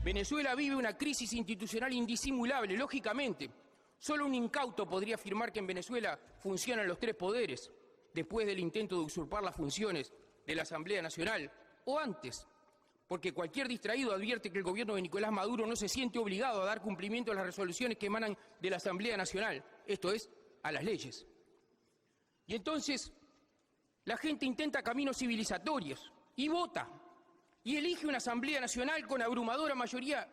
Venezuela vive una crisis institucional indisimulable, lógicamente. Solo un incauto podría afirmar que en Venezuela funcionan los tres poderes, después del intento de usurpar las funciones de la Asamblea Nacional, o antes, porque cualquier distraído advierte que el gobierno de Nicolás Maduro no se siente obligado a dar cumplimiento a las resoluciones que emanan de la Asamblea Nacional, esto es, a las leyes. Y entonces, la gente intenta caminos civilizatorios y vota, y elige una Asamblea Nacional con abrumadora mayoría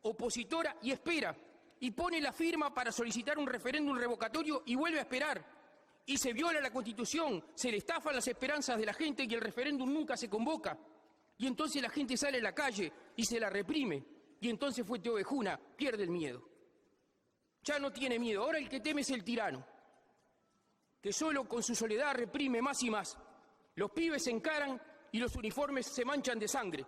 opositora y espera, y pone la firma para solicitar un referéndum revocatorio y vuelve a esperar. Y se viola la Constitución, se le estafan las esperanzas de la gente y el referéndum nunca se convoca. Y entonces la gente sale a la calle y se la reprime. Y entonces Fuenteovejuna pierde el miedo. Ya no tiene miedo, ahora el que teme es el tirano, que solo con su soledad reprime más y más. Los pibes se encaran y los uniformes se manchan de sangre.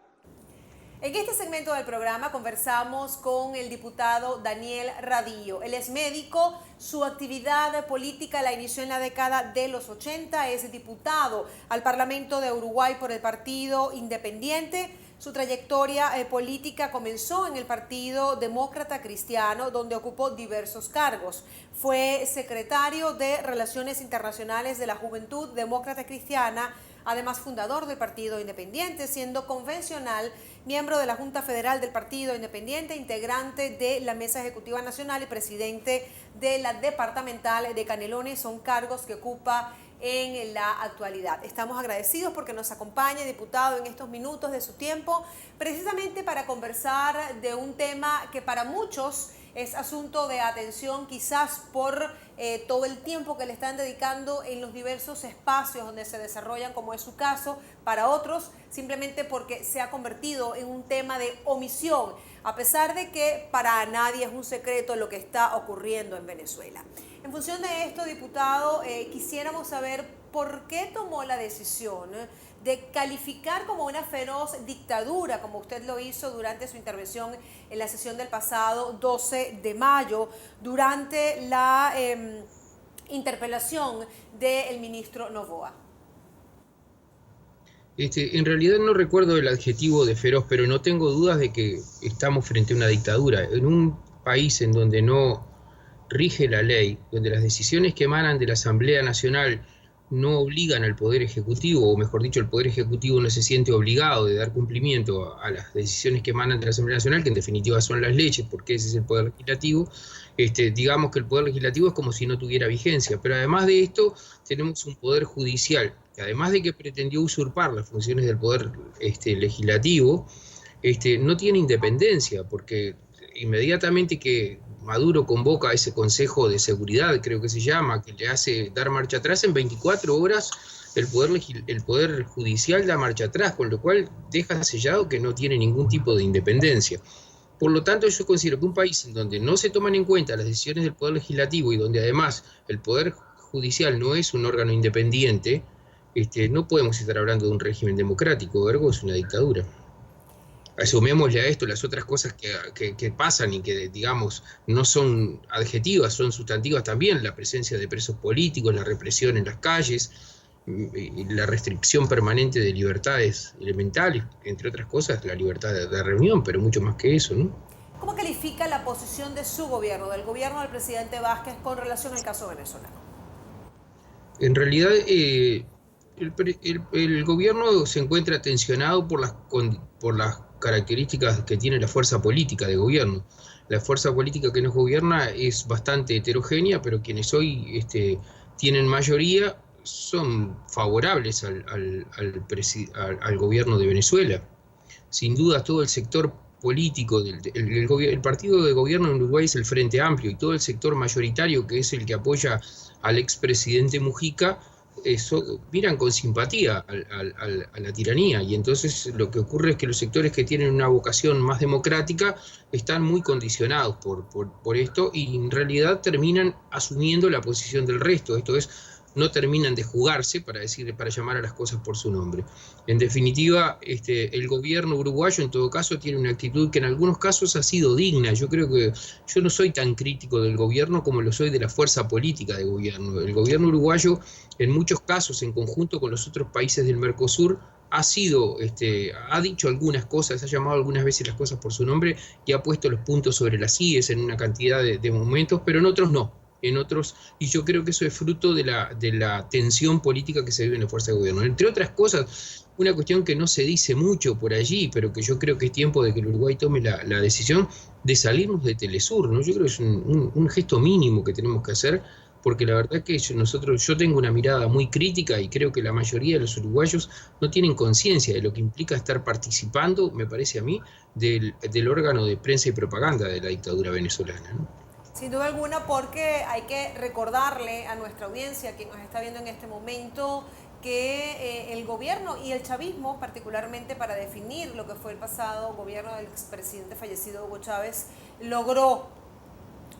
En este segmento del programa conversamos con el diputado Daniel Radillo. Él es médico, su actividad política la inició en la década de los 80, es diputado al Parlamento de Uruguay por el Partido Independiente. Su trayectoria política comenzó en el Partido Demócrata Cristiano, donde ocupó diversos cargos. Fue secretario de Relaciones Internacionales de la Juventud Demócrata Cristiana, además fundador del Partido Independiente, siendo convencional, miembro de la Junta Federal del Partido Independiente, integrante de la Mesa Ejecutiva Nacional y presidente de la Departamental de Canelones. Son cargos que ocupa en la actualidad. Estamos agradecidos porque nos acompaña, diputado, en estos minutos de su tiempo, precisamente para conversar de un tema que para muchos es asunto de atención, quizás por todo el tiempo que le están dedicando en los diversos espacios donde se desarrollan, como es su caso, para otros simplemente porque se ha convertido en un tema de omisión, a pesar de que para nadie es un secreto lo que está ocurriendo en Venezuela. En función de esto, diputado, quisiéramos saber por qué tomó la decisión de calificar como una feroz dictadura, como usted lo hizo durante su intervención en la sesión del pasado 12 de mayo, durante la interpelación del ministro Noboa. En realidad no recuerdo el adjetivo de feroz, pero no tengo dudas de que estamos frente a una dictadura. En un país en donde no rige la ley, donde las decisiones que emanan de la Asamblea Nacional no obligan al Poder Ejecutivo, o mejor dicho, el Poder Ejecutivo no se siente obligado de dar cumplimiento a las decisiones que emanan de la Asamblea Nacional, que en definitiva son las leyes, porque ese es el Poder Legislativo. Digamos que el Poder Legislativo es como si no tuviera vigencia, pero además de esto tenemos un Poder Judicial, que además de que pretendió usurpar las funciones del Poder Legislativo, no tiene independencia, porque inmediatamente que Maduro convoca a ese Consejo de Seguridad, creo que se llama, que le hace dar marcha atrás, en 24 horas el Poder Judicial da marcha atrás, con lo cual deja sellado que no tiene ningún tipo de independencia. Por lo tanto, yo considero que un país en donde no se toman en cuenta las decisiones del Poder Legislativo y donde además el Poder Judicial no es un órgano independiente, no podemos estar hablando de un régimen democrático, ergo es una dictadura. Asumémosle a esto las otras cosas que pasan y que, digamos, no son adjetivas, son sustantivas también: la presencia de presos políticos, la represión en las calles, la restricción permanente de libertades elementales, entre otras cosas, la libertad de reunión, pero mucho más que eso, ¿no? ¿Cómo califica la posición de su gobierno, del gobierno del presidente Vázquez, con relación al caso venezolano? En realidad, el gobierno se encuentra tensionado por las características que tiene la fuerza política de gobierno. La fuerza política que nos gobierna es bastante heterogénea, pero quienes hoy tienen mayoría son favorables al gobierno de Venezuela. Sin duda, todo el sector político, el partido de gobierno en Uruguay es el Frente Amplio, y todo el sector mayoritario, que es el que apoya al expresidente Mujica, miran con simpatía a la tiranía, y entonces lo que ocurre es que los sectores que tienen una vocación más democrática están muy condicionados por esto, y en realidad terminan asumiendo la posición del resto. Esto es, no terminan de jugarse, para llamar a las cosas por su nombre. En definitiva, el gobierno uruguayo en todo caso tiene una actitud que en algunos casos ha sido digna. Yo creo que yo no soy tan crítico del gobierno como lo soy de la fuerza política de gobierno. El gobierno uruguayo, en muchos casos, en conjunto con los otros países del Mercosur, ha dicho algunas cosas, ha llamado algunas veces las cosas por su nombre y ha puesto los puntos sobre las íes en una cantidad de momentos, pero en otros no. En otros, y yo creo que eso es fruto de la tensión política que se vive en la fuerza de gobierno. Entre otras cosas, una cuestión que no se dice mucho por allí, pero que yo creo que es tiempo de que el Uruguay tome la decisión de salirnos de Telesur, ¿no? Yo creo que es un gesto mínimo que tenemos que hacer, porque la verdad que yo tengo una mirada muy crítica y creo que la mayoría de los uruguayos no tienen conciencia de lo que implica estar participando, me parece a mí, del órgano de prensa y propaganda de la dictadura venezolana, ¿no? Sin duda alguna, porque hay que recordarle a nuestra audiencia, quien nos está viendo en este momento, que el gobierno y el chavismo, particularmente para definir lo que fue el pasado gobierno del expresidente fallecido Hugo Chávez, logró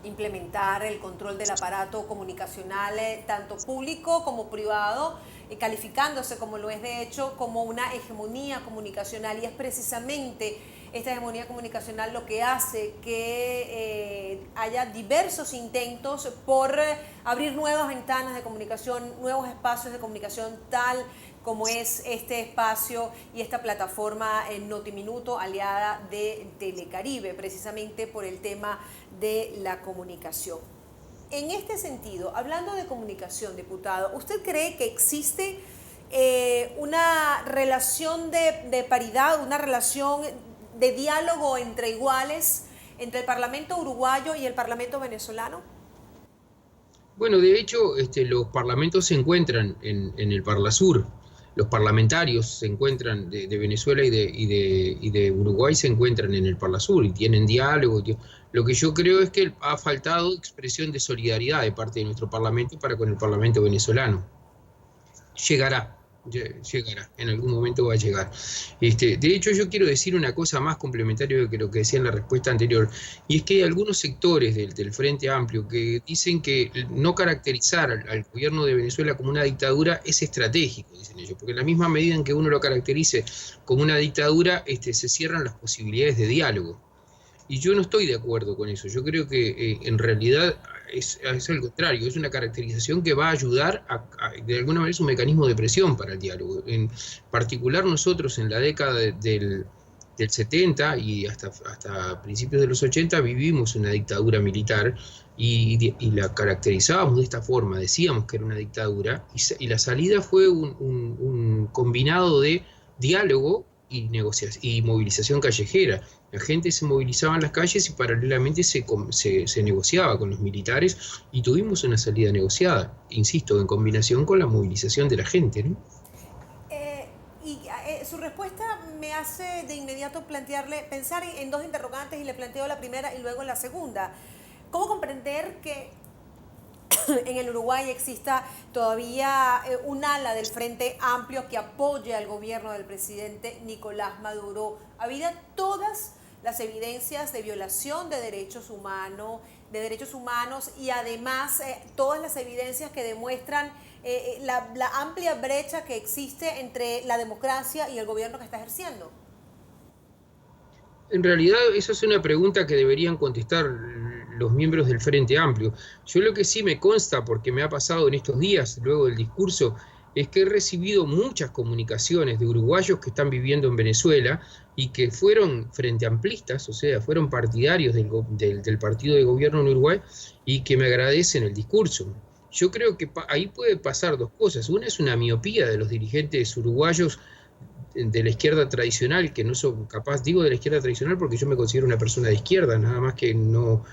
implementar el control del aparato comunicacional, tanto público como privado, calificándose, como lo es de hecho, como una hegemonía comunicacional, y es precisamente esta hegemonía comunicacional lo que hace que haya diversos intentos por abrir nuevas ventanas de comunicación, nuevos espacios de comunicación, tal como es este espacio y esta plataforma Notiminuto, aliada de Telecaribe, precisamente por el tema de la comunicación. En este sentido, hablando de comunicación, diputado, ¿usted cree que existe una relación de paridad, una relación de diálogo entre iguales entre el Parlamento uruguayo y el Parlamento venezolano? Bueno, de hecho, los parlamentos se encuentran en el Parlasur. Los parlamentarios se encuentran de Venezuela y de Uruguay se encuentran en el Parlasur y tienen diálogo. Lo que yo creo es que ha faltado expresión de solidaridad de parte de nuestro Parlamento para con el Parlamento venezolano. Llegará, en algún momento va a llegar. De hecho, yo quiero decir una cosa más complementaria que lo que decía en la respuesta anterior, y es que hay algunos sectores del Frente Amplio que dicen que no caracterizar al gobierno de Venezuela como una dictadura es estratégico, dicen ellos, porque en la misma medida en que uno lo caracterice como una dictadura, se cierran las posibilidades de diálogo. Y yo no estoy de acuerdo con eso. Yo creo que en realidad es al contrario, es una caracterización que va a ayudar de alguna manera es un mecanismo de presión para el diálogo. En particular nosotros en la década del 70 y hasta principios de los 80 vivimos una dictadura militar y la caracterizábamos de esta forma, decíamos que era una dictadura y la salida fue un combinado de diálogo y movilización callejera. La gente se movilizaba en las calles y paralelamente se negociaba con los militares y tuvimos una salida negociada, insisto, en combinación con la movilización de la gente, ¿no? Su respuesta me hace de inmediato pensar en dos interrogantes, y le planteo la primera y luego la segunda. ¿Cómo comprender que en el Uruguay exista todavía un ala del Frente Amplio que apoye al gobierno del presidente Nicolás Maduro, habido todas las evidencias de violación de derechos humanos y además todas las evidencias que demuestran la amplia brecha que existe entre la democracia y el gobierno que está ejerciendo? En realidad, esa es una pregunta que deberían contestar los miembros del Frente Amplio. Yo lo que sí me consta, porque me ha pasado en estos días, luego del discurso, es que he recibido muchas comunicaciones de uruguayos que están viviendo en Venezuela y que fueron frente amplistas, o sea, fueron partidarios del partido de gobierno en Uruguay y que me agradecen el discurso. Yo creo que ahí puede pasar dos cosas. Una es una miopía de los dirigentes uruguayos de la izquierda tradicional, que no son capaces, digo de la izquierda tradicional porque yo me considero una persona de izquierda, nada más que no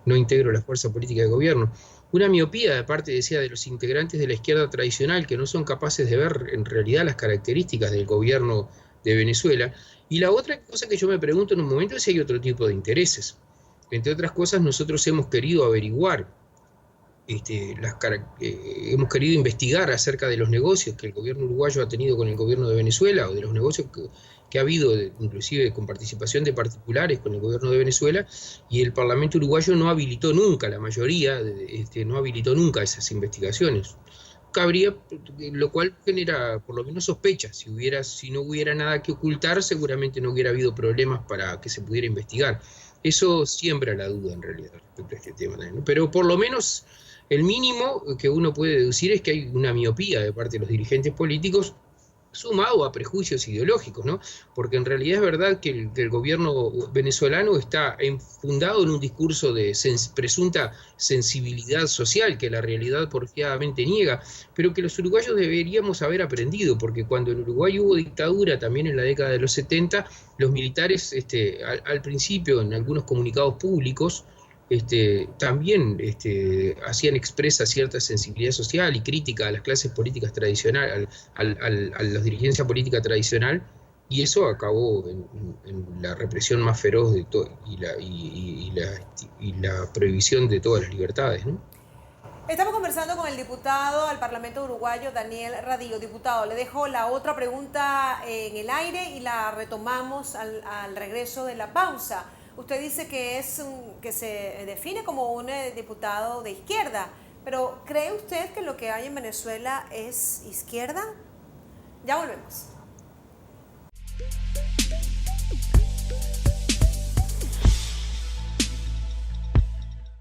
integro la fuerza política de gobierno. Una miopía de parte, decía, de los integrantes de la izquierda tradicional que no son capaces de ver en realidad las características del gobierno de Venezuela. Y la otra cosa que yo me pregunto en un momento es si hay otro tipo de intereses. Entre otras cosas, nosotros hemos querido averiguar, hemos querido investigar acerca de los negocios que el gobierno uruguayo ha tenido con el gobierno de Venezuela, o de los negocios que ha habido, inclusive con participación de particulares con el gobierno de Venezuela, y el Parlamento uruguayo no habilitó nunca, la mayoría, no habilitó nunca esas investigaciones. Cabría, lo cual genera por lo menos sospechas. Si no hubiera nada que ocultar, seguramente no hubiera habido problemas para que se pudiera investigar. Eso siembra la duda en realidad respecto a este tema también, ¿no? Pero por lo menos el mínimo que uno puede deducir es que hay una miopía de parte de los dirigentes políticos sumado a prejuicios ideológicos, ¿no? Porque en realidad es verdad que el gobierno venezolano está fundado en un discurso de presunta sensibilidad social que la realidad porfiadamente niega, pero que los uruguayos deberíamos haber aprendido, porque cuando en Uruguay hubo dictadura, también en la década de los 70, los militares al principio en algunos comunicados públicos también hacían expresa cierta sensibilidad social y crítica a las clases políticas tradicionales, a la dirigencia política tradicional, y eso acabó en la represión más feroz de y la prohibición de todas las libertades, ¿no? Estamos conversando con el diputado al Parlamento uruguayo, Daniel Radillo. Diputado, le dejo la otra pregunta en el aire y la retomamos al regreso de la pausa. Usted dice que se define como un diputado de izquierda, pero ¿cree usted que lo que hay en Venezuela es izquierda? Ya volvemos.